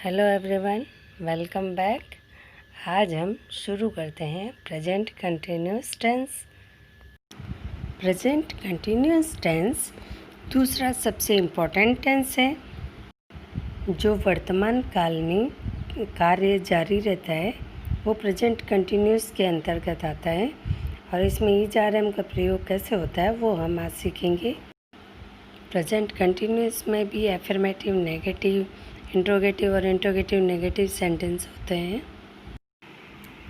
Hello everyone, welcome back. आज हम शुरू करते हैं present continuous tense. Present continuous tense दूसरा सबसे इम्पोर्टेंट टेंस है जो वर्तमान काल में कार्य जारी रहता है वो प्रेजेंट कंटिन्यूअस के अंतर्गत आता है। और इसमें इज आर एम का प्रयोग कैसे होता है वो हम आज सीखेंगे। प्रेजेंट कंटिन्यूअस में भी एफर्मेटिव, नेगेटिव, इंट्रोगेटिव और इंट्रोगेटिव नेगेटिव सेंटेंस होते हैं।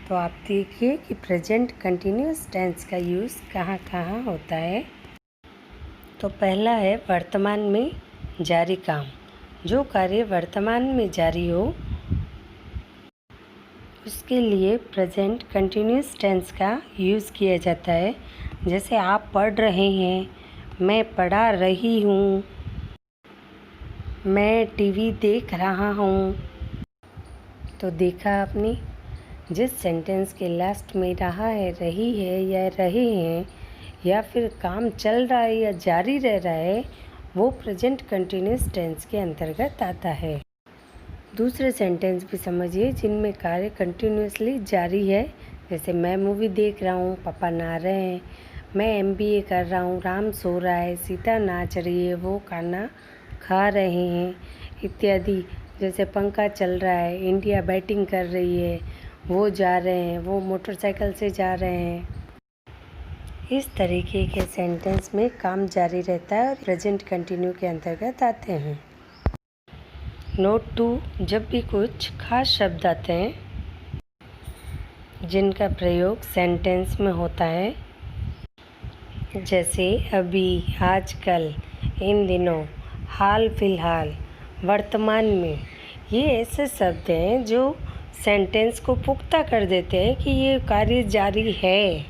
तो आप देखिए कि प्रेजेंट कंटिन्यूअस टेंस का यूज़ कहाँ कहाँ होता है। तो पहला है वर्तमान में जारी काम। जो कार्य वर्तमान में जारी हो उसके लिए प्रेजेंट कंटिन्यूअस टेंस का यूज़ किया जाता है। जैसे आप पढ़ रहे हैं, मैं पढ़ा रही हूँ, मैं टीवी देख रहा हूँ। तो देखा आपने, जिस सेंटेंस के लास्ट में रहा है, रही है या रहे हैं या फिर काम चल रहा है या जारी रह रहा है वो प्रेजेंट कंटिन्यूअस टेंस के अंतर्गत आता है। दूसरे सेंटेंस भी समझिए जिनमें कार्य कंटिन्यूअसली जारी है। जैसे मैं मूवी देख रहा हूँ, पापा नहा रहे हैं, मैं MBA कर रहा हूँ, राम सो रहा है, सीता नाच रही है, वो खाना खा रहे हैं इत्यादि। जैसे पंखा चल रहा है, इंडिया बैटिंग कर रही है, वो जा रहे हैं, वो मोटरसाइकिल से जा रहे हैं। इस तरीके के सेंटेंस में काम जारी रहता है और प्रेजेंट कंटिन्यू के अंतर्गत आते हैं। नोट 2, जब भी कुछ खास शब्द आते हैं जिनका प्रयोग सेंटेंस में होता है, जैसे अभी, आजकल, इन दिनों, हाल फिलहाल, वर्तमान में, ये ऐसे शब्द हैं जो सेंटेंस को पुख्ता कर देते हैं कि ये कार्य जारी है।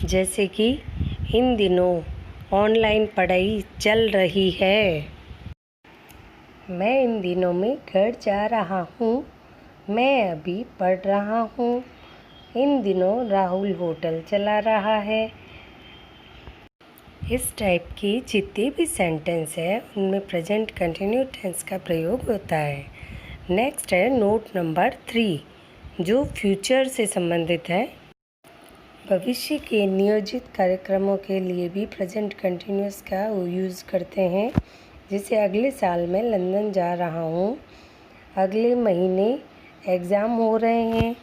जैसे कि इन दिनों ऑनलाइन पढ़ाई चल रही है, मैं इन दिनों में घर जा रहा हूँ, मैं अभी पढ़ रहा हूँ, इन दिनों राहुल होटल चला रहा है। इस टाइप की जितने भी सेंटेंस है उनमें प्रेजेंट कंटिन्यू टेंस का प्रयोग होता है। नेक्स्ट है नोट नंबर 3 जो फ्यूचर से संबंधित है। भविष्य के नियोजित कार्यक्रमों के लिए भी प्रेजेंट कंटिन्यूअस का यूज़ करते हैं। जैसे अगले साल मैं लंदन जा रहा हूँ, अगले महीने एग्ज़ाम हो रहे हैं,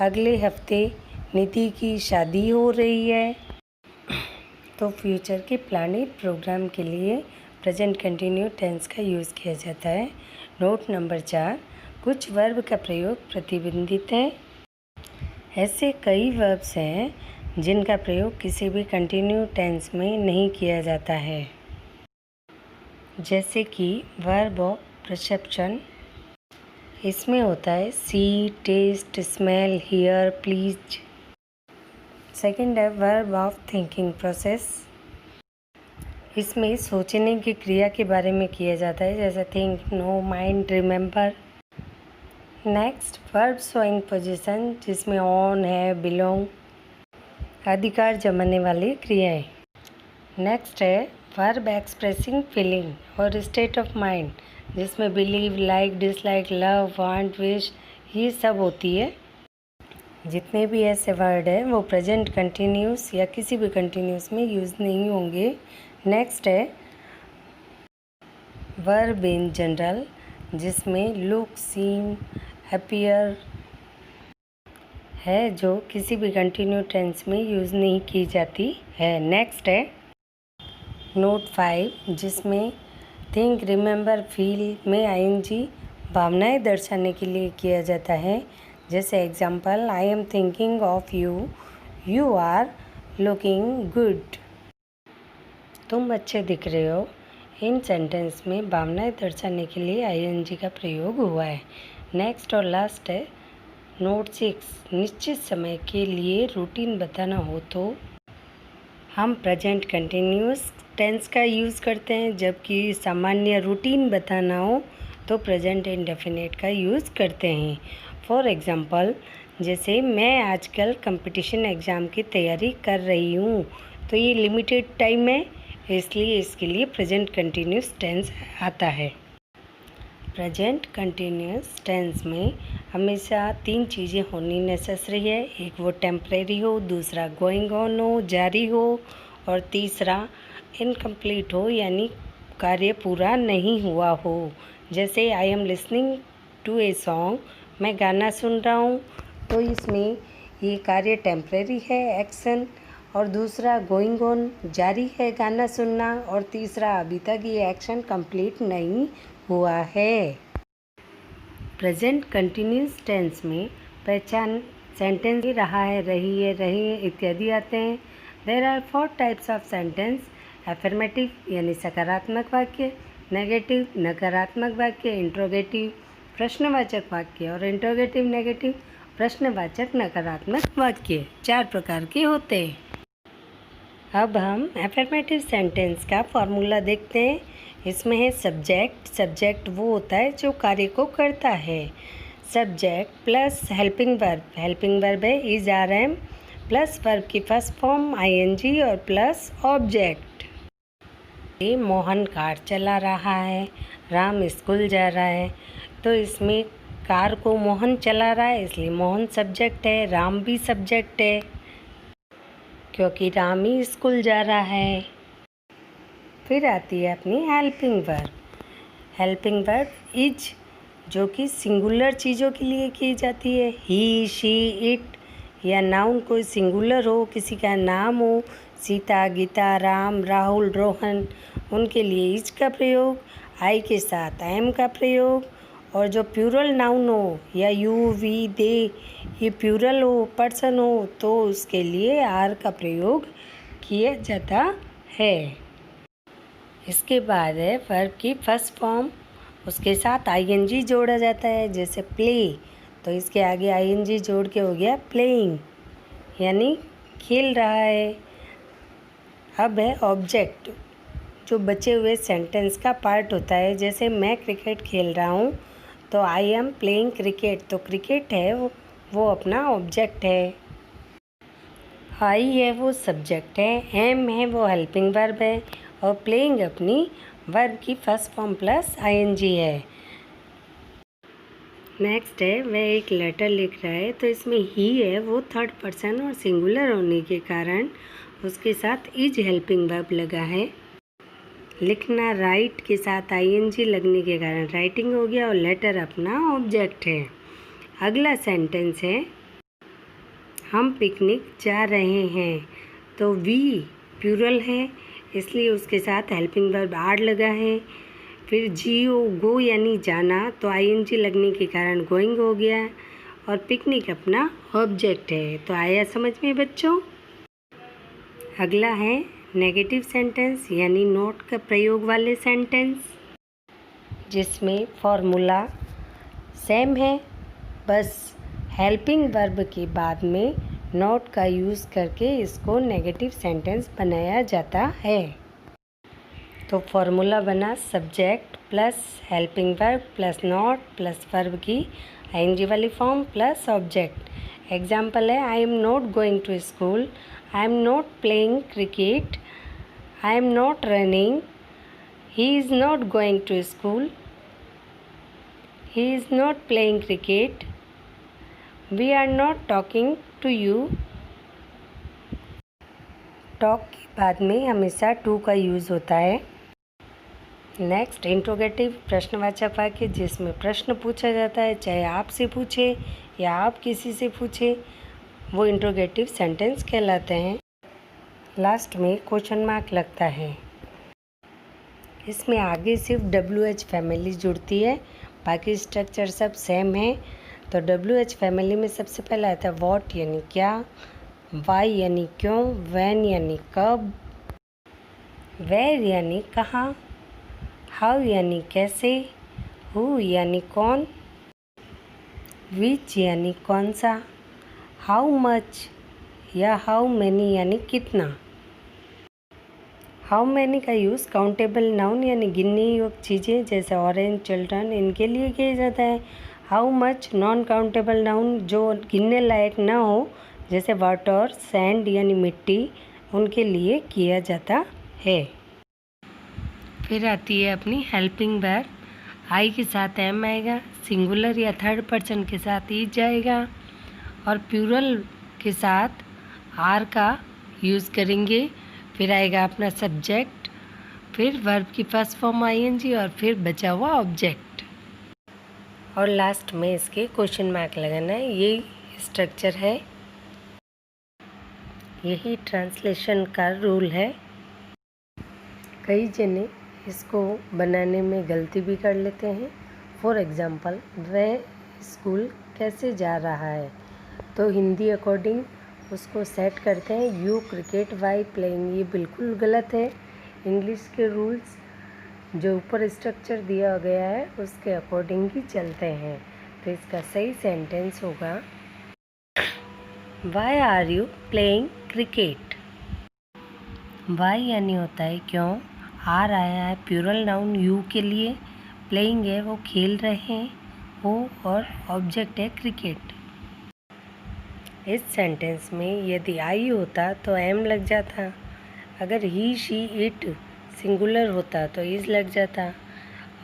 अगले हफ्ते निधि की शादी हो रही है। तो फ्यूचर के प्लानिंग प्रोग्राम के लिए प्रेजेंट कंटिन्यू टेंस का यूज़ किया जाता है। नोट नंबर 4, कुछ वर्ब का प्रयोग प्रतिबंधित है। ऐसे कई वर्ब्स हैं जिनका प्रयोग किसी भी कंटिन्यू टेंस में नहीं किया जाता है। जैसे कि वर्ब ऑफ परसेप्शन, इसमें होता है see, taste, smell, hear, please. Second है वर्ब ऑफ थिंकिंग प्रोसेस, इसमें सोचने की क्रिया के बारे में किया जाता है। जैसे think, know, mind, remember. Next verb showing possession, जिसमें ऑन है, बिलोंग, अधिकार जमाने वाली क्रियाएं। नेक्स्ट है वर्ब एक्सप्रेसिंग फीलिंग और स्टेट ऑफ माइंड, जिसमें believe, like, dislike, love, want, wish, ये सब होती है। जितने भी ऐसे वर्ड हैं वो प्रेजेंट कंटिन्यूस या किसी भी कंटिन्यूस में यूज़ नहीं होंगे। नेक्स्ट है वर्ब इन जनरल, जिसमें लुक, सीम, अपीयर है जो किसी भी कंटिन्यू टेंस में यूज़ नहीं की जाती है। नेक्स्ट है नोट 5 जिसमें थिंक, रिमेंबर, फील में ING भावनाएं दर्शाने के लिए किया जाता है। जैसे example, I am thinking of you, you are looking good, तुम अच्छे दिख रहे हो। इन सेंटेंस में भावनाएं दर्शाने के लिए ING का प्रयोग हुआ है। नेक्स्ट और लास्ट है नोट 6, निश्चित समय के लिए रूटीन बताना हो तो हम प्रेजेंट कंटिन्यूअस टेंस का यूज़ करते हैं, जबकि सामान्य रूटीन बताना हो तो प्रेजेंट इंडेफिनिट का यूज़ करते हैं। फॉर एग्ज़ाम्पल, जैसे मैं आजकल कंपटीशन एग्ज़ाम की तैयारी कर रही हूँ, तो ये लिमिटेड टाइम है, इसलिए इसके लिए प्रेजेंट कंटिन्यूअस टेंस आता है। प्रेजेंट कंटिन्यूस टेंस में हमेशा 3 चीज़ें होनी नेसेसरी है। एक वो टेम्परेरी हो, दूसरा गोइंग ऑन हो, जारी हो, और तीसरा इनकम्प्लीट हो यानी कार्य पूरा नहीं हुआ हो। जैसे I am listening to a song, मैं गाना सुन रहा हूँ, तो इसमें ये कार्य टेम्परेरी है एक्शन, और दूसरा गोइंग ऑन जारी है गाना सुनना, और तीसरा अभी तक ये एक्शन कंप्लीट नहीं हुआ है। प्रेजेंट कंटिन्यूस टेंस में पहचान सेंटेंस रहा है, रही है इत्यादि आते हैं। There are 4 types of sentence. Affirmative यानी सकारात्मक वाक्य, नेगेटिव नकारात्मक वाक्य, इंट्रोगेटिव प्रश्नवाचक वाक्य, और इंट्रोगेटिव नेगेटिव प्रश्नवाचक नकारात्मक वाक्य। 4 प्रकार के होते हैं। अब हम एफर्मेटिव सेंटेंस का फॉर्मूला देखते हैं। इसमें है सब्जेक्ट। सब्जेक्ट वो होता है जो कार्य को करता है। सब्जेक्ट प्लस हेल्पिंग वर्ब है is are am, plus verb की फर्स्ट फॉर्म आईएनजी, और प्लस ऑब्जेक्ट। ये मोहन कार चला रहा है, राम स्कूल जा रहा है, तो इसमें कार को मोहन चला रहा है इसलिए मोहन सब्जेक्ट है, राम भी सब्जेक्ट है क्योंकि राम ही स्कूल जा रहा है। फिर आती है अपनी helping verb. Helping verb is, जो कि सिंगुलर चीज़ों के लिए की जाती है। ही, शी, इट, या नाउन कोई सिंगुलर हो, किसी का नाम हो, सीता, गीता, राम, राहुल, रोहन, उनके लिए इज का प्रयोग। आई के साथ एम का प्रयोग। और जो प्लूरल नाउन हो या यू, वी, दे, ये प्लूरल हो, पर्सन हो, तो उसके लिए आर का प्रयोग किया जाता है। इसके बाद है वर्ब की फर्स्ट फॉर्म, उसके साथ आईएनजी जोड़ा जाता है। जैसे प्ले, तो इसके आगे आईएनजी जोड़ के हो गया प्लेइंग, यानी खेल रहा है। अब है ऑब्जेक्ट, जो बचे हुए सेंटेंस का पार्ट होता है। जैसे मैं क्रिकेट खेल रहा हूँ, तो आई एम प्लेइंग क्रिकेट, तो क्रिकेट है वो अपना ऑब्जेक्ट है। आई है वो सब्जेक्ट है, एम है वो हेल्पिंग वर्ब है, और प्लेइंग अपनी वर्ब की फर्स्ट फॉर्म प्लस आईएनजी है। नेक्स्ट है वह एक लेटर लिख रहा है, तो इसमें ही है वो थर्ड पर्सन और सिंगुलर होने के कारण उसके साथ इज हेल्पिंग वर्ब लगा है। लिखना राइट के साथ आईएनजी लगने के कारण राइटिंग हो गया, और लेटर अपना ऑब्जेक्ट है। अगला सेंटेंस है हम पिकनिक जा रहे हैं, तो वी प्लूरल है इसलिए उसके साथ हेल्पिंग वर्ब आर लगा है। फिर गो यानी जाना, तो आईएनजी लगने के कारण गोइंग हो गया, और पिकनिक अपना ऑब्जेक्ट है। तो आया समझ में बच्चों। अगला है नेगेटिव सेंटेंस यानी नॉट का प्रयोग वाले सेंटेंस, जिसमें फॉर्मूला सेम है, बस हेल्पिंग वर्ब के बाद में नॉट का यूज़ करके इसको नेगेटिव सेंटेंस बनाया जाता है। तो फॉर्मूला बना subject plus helping verb plus not plus verb की आईएनजी वाली फॉर्म प्लस ऑब्जेक्ट। एग्जाम्पल है I am not going to school, I am not playing cricket, I am not running, he is not going to school, he is not playing cricket, we are not talking to you। Talk के बाद में हमेशा to का use होता है। Next interrogative प्रश्नवाचक वाक्य, जिसमें प्रश्न पूछा जाता है, चाहे आपसे पूछे या आप किसी से पूछे, वो इंट्रोगेटिव सेंटेंस कहलाते हैं। लास्ट में क्वेश्चन मार्क लगता है। इसमें आगे सिर्फ WH फैमिली जुड़ती है, बाकी स्ट्रक्चर सब सेम है। तो WH फैमिली में सबसे पहला आता है व्हाट यानी क्या, वाई यानी क्यों, व्हेन यानी कब, वेयर यानी कहाँ, हाउ यानी कैसे, हु यानी कौन, विच यानी कौन सा, हाउ मच या हाउ मैनी यानी कितना। हाउ मैनी का यूज़ काउंटेबल नाउन यानी गिनने योग्य चीज़ें जैसे ऑरेंज, चिल्ड्रन, इनके लिए किया जाता है। How much non countable noun जो गिनने लायक ना हो, जैसे वाटर, सैंड यानी मिट्टी, उनके लिए किया जाता है। फिर आती है अपनी हेल्पिंग वर्ब। आई के साथ एम आएगा, सिंगुलर या थर्ड पर्सन के साथ इज जाएगा, और प्लूरल के साथ आर का यूज़ करेंगे। फिर आएगा अपना सब्जेक्ट, फिर वर्ब की फर्स्ट फॉर्म आईएनजी, और फिर बचा हुआ ऑब्जेक्ट, और लास्ट में इसके क्वेश्चन मार्क लगाना है। यही स्ट्रक्चर है, यही ट्रांसलेशन का रूल है। कई जने इसको बनाने में गलती भी कर लेते हैं। फॉर एग्ज़ाम्पल, वह स्कूल कैसे जा रहा है, तो हिंदी अकॉर्डिंग उसको सेट करते हैं यू क्रिकेट वाई प्लेइंग। ये बिल्कुल गलत है। इंग्लिश के रूल्स जो ऊपर स्ट्रक्चर दिया गया है उसके अकॉर्डिंग ही चलते हैं। तो इसका सही सेंटेंस होगा why are you playing cricket. Why यानी होता है क्यों, आर आया है प्लूरल नाउन यू के लिए, प्लेइंग है वो खेल रहे हो, और ऑब्जेक्ट है क्रिकेट। इस सेंटेंस में यदि आई होता तो एम लग जाता, अगर ही शी इट सिंगुलर होता तो इज लग जाता,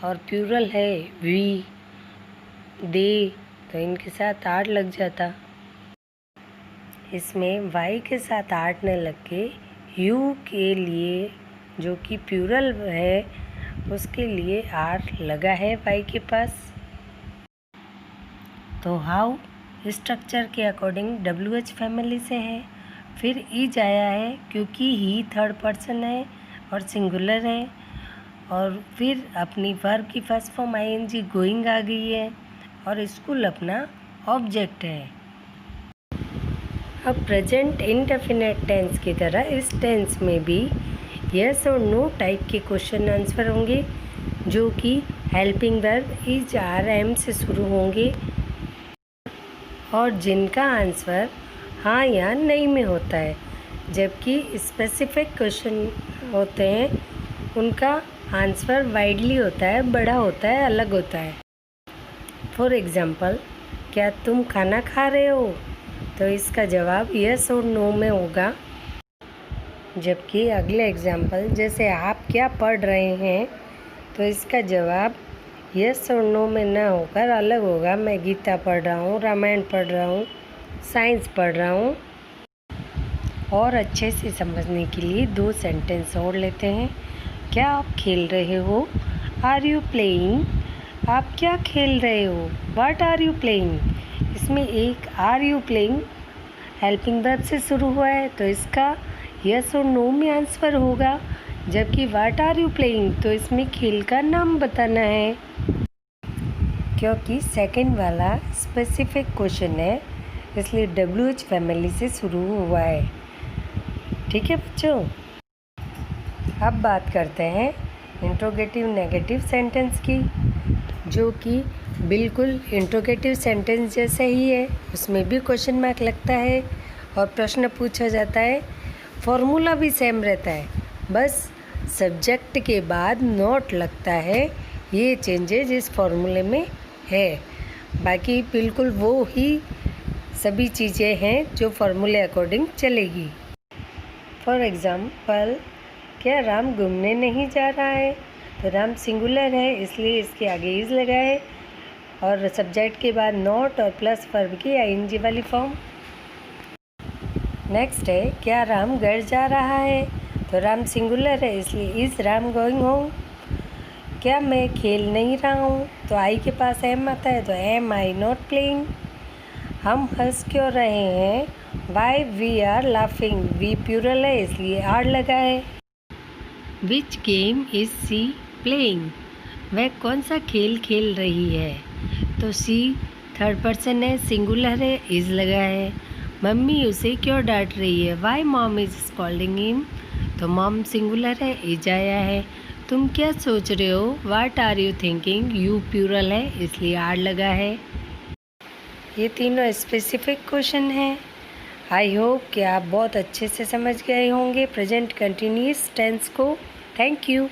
और प्लूरल है वी दे तो इनके साथ आर लग जाता। इसमें वाई के साथ आर न लग के यू के लिए जो कि प्लूरल है उसके लिए आर लगा है वाई के पास। तो हाउ स्ट्रक्चर के अकॉर्डिंग WH फैमिली से है। फिर इज आया है क्योंकि ही थर्ड पर्सन है और सिंगुलर है, और फिर अपनी वर्ब की फर्स्ट फॉर्म ING गोइंग आ गई है, और स्कूल अपना ऑब्जेक्ट है। अब प्रेजेंट इंडेफिनिट टेंस की तरह इस टेंस में भी यस और नो टाइप के क्वेश्चन आंसर होंगे, जो कि helping verb is are am से शुरू होंगे, और जिनका आंसर हाँ या नहीं में होता है। जबकि स्पेसिफिक क्वेश्चन होते हैं उनका आंसर वाइडली होता है, बड़ा होता है, अलग होता है। फॉर एग्ज़ाम्पल, क्या तुम खाना खा रहे हो, तो इसका जवाब यस और नो में होगा। जबकि अगले एग्जाम्पल, जैसे आप क्या पढ़ रहे हैं, तो इसका जवाब यस और नो में ना होकर अलग होगा। मैं गीता पढ़ रहा हूँ, रामायण पढ़ रहा हूँ, साइंस पढ़ रहा हूँ। और अच्छे से समझने के लिए 2 सेंटेंस और लेते हैं। क्या आप खेल रहे हो, आर यू प्लेइंग। आप क्या खेल रहे हो, व्हाट आर यू प्लेइंग। इसमें एक are you playing helping verb से शुरू हुआ है, तो इसका यस और नो में आंसर होगा। जबकि व्हाट आर यू प्लेइंग, तो इसमें खेल का नाम बताना है, क्योंकि सेकंड वाला स्पेसिफिक क्वेश्चन है, इसलिए WH फैमिली से शुरू हुआ है। ठीक है बच्चों, अब बात करते हैं इंट्रोगेटिव नेगेटिव सेंटेंस की, जो कि बिल्कुल इंट्रोगेटिव सेंटेंस जैसे ही है। उसमें भी क्वेश्चन मार्क लगता है और प्रश्न पूछा जाता है। फॉर्मूला भी सेम रहता है, बस सब्जेक्ट के बाद नोट लगता है। ये चेंजेज इस फॉर्मूले में है, बाकी बिल्कुल वो ही सभी चीज़ें हैं जो फॉर्मूले अकॉर्डिंग चलेगी। फॉर एग्ज़ाम्पल, क्या राम घूमने नहीं जा रहा है, तो राम सिंगुलर है इसलिए इसके आगे इज लगा है, और सब्जेक्ट के बाद नॉट और प्लस वर्ब की ING वाली फॉर्म। नेक्स्ट है, क्या राम घर जा रहा है, तो राम सिंगुलर है इसलिए इज राम गोइंग होम। क्या मैं खेल नहीं रहा हूँ, तो आई के पास एम आता है, तो एम आई नॉट प्लेइंग। हम हंस क्यों रहे हैं, why we are laughing. We plural है इसलिए आर लगा है। Which game is she playing. वह कौन सा खेल खेल रही है, तो सी थर्ड पर्सन है, सिंगुलर है, इज लगा है। मम्मी उसे क्यों डांट रही है, why mom is scolding him, तो मॉम सिंगुलर है, इज आया है। तुम क्या सोच रहे हो, what are you thinking. You plural है इसलिए आर लगा है। ये तीनों स्पेसिफिक क्वेश्चन हैं। आई होप कि आप बहुत अच्छे से समझ गए होंगे प्रेजेंट कंटिन्यूअस टेंस को। Thank you.